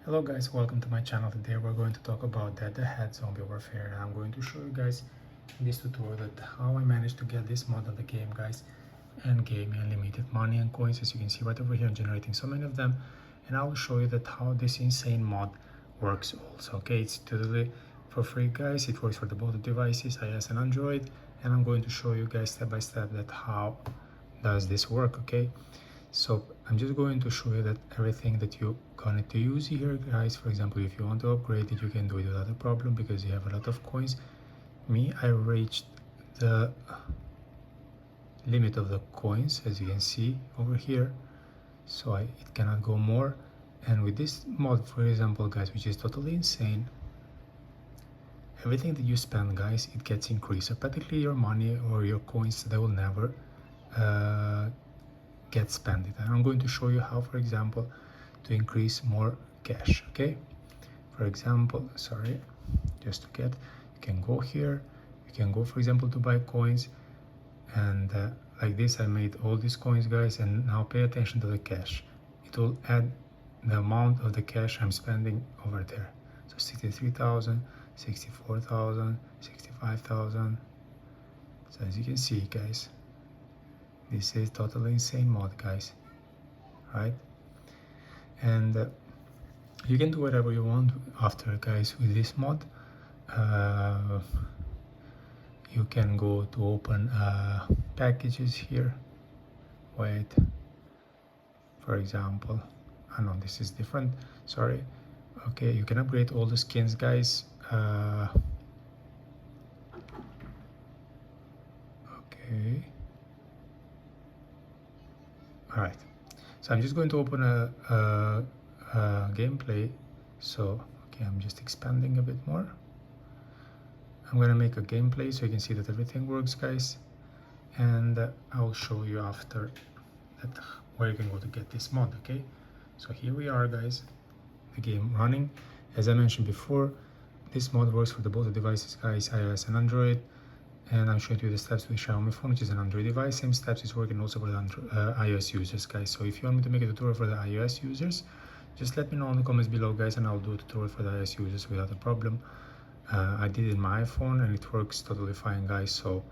Hello guys, welcome to my channel. Today we're going to talk about Dead Zombie Warfare, and I'm going to show you guys in this tutorial that how I managed to get this mod of the game, guys, and gave me unlimited money and coins, as you can see right over here. I'm generating so many of them, and I'll show you that how this insane mod works also. Okay, it's totally for free, guys. It works for the both devices, iOS and Android, and I'm going to show you guys step by step that how does this work. Okay, so I'm just going to show you that everything that you're going to use here, guys. For example, if you want to upgrade it, you can do it without a problem because you have a lot of coins. I reached the limit of the coins, as you can see over here, so it cannot go more. And with this mod, for example, guys, which is totally insane, everything that you spend, guys, it gets increased. So practically your money or your coins, they will never get spent it. And I'm going to show you how, for example, to increase more cash. Okay, for example, sorry, just to get, you can go here, you can go, for example, to buy coins, and like this I made all these coins, guys. And now pay attention to the cash. It will add the amount of the cash I'm spending over there. So 63,000, 64,000, 65,000. So as you can see, guys, this is totally insane mod, guys, right? And you can do whatever you want after, guys, with this mod. You can go to open packages here. Wait, for example, I know this is different, sorry. Okay, you can upgrade all the skins, guys. Okay, all right, so I'm just going to open a gameplay. So okay, I'm just expanding a bit more. I'm gonna make a gameplay so you can see that everything works, guys, and I'll show you after that where you can go to get this mod. Okay, so here we are, guys, the game running. As I mentioned before, this mod works for both devices, guys, iOS and Android. And I'm showing you the steps with Xiaomi phone, which is an Android device. Same steps is working also for the iOS users, guys. So if you want me to make a tutorial for the iOS users, just let me know in the comments below, guys, and I'll do a tutorial for the iOS users without a problem. I did it in my iPhone and it works totally fine, guys, so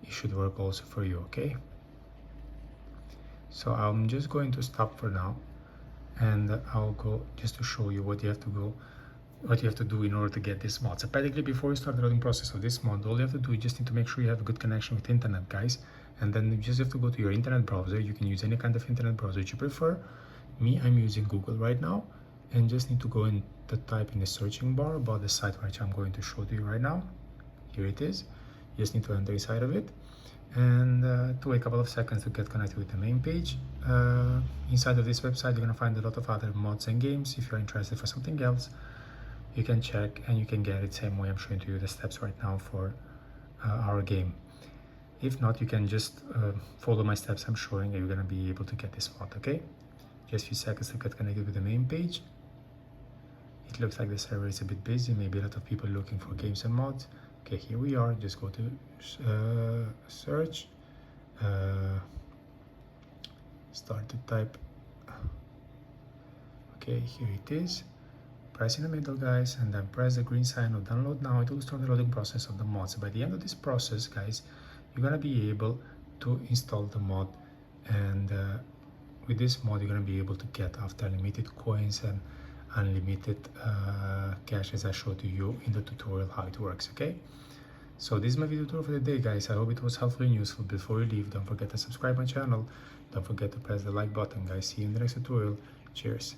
it should work also for you. Okay, so I'm just going to stop for now, and I'll go just to show you what you have to do in order to get this mod. So practically before you start the loading process of this mod, all you have to do is just need to make sure you have a good connection with internet, guys, and then you just have to go to your internet browser. You can use any kind of internet browser that you prefer. I'm using Google right now, and just need to go in to type in the searching bar about the site which I'm going to show to you right now. Here it is. You just need to enter inside of it, and to wait a couple of seconds to get connected with the main page. Inside of this website, you're gonna find a lot of other mods and games. If you're interested for something else, you can check and you can get it same way I'm showing to you the steps right now for our game. If not, you can just follow my steps I'm showing, and you're gonna be able to get this mod. Okay, just a few seconds to get connected with the main page. It looks like the server is a bit busy, maybe a lot of people looking for games and mods. Okay, here we are. Just go to search, start to type. Okay, here it is. Press in the middle, guys, and then press the green sign of download now. It will start the loading process of the mod. So by the end of this process, guys, you're gonna be able to install the mod, and with this mod you're gonna be able to get after unlimited coins and unlimited cash, as I showed to you in the tutorial how it works. Okay, so this is my video tutorial for the day, guys. I hope it was helpful and useful. Before you leave, don't forget to subscribe my channel, don't forget to press the like button, guys. See you in the next tutorial. Cheers.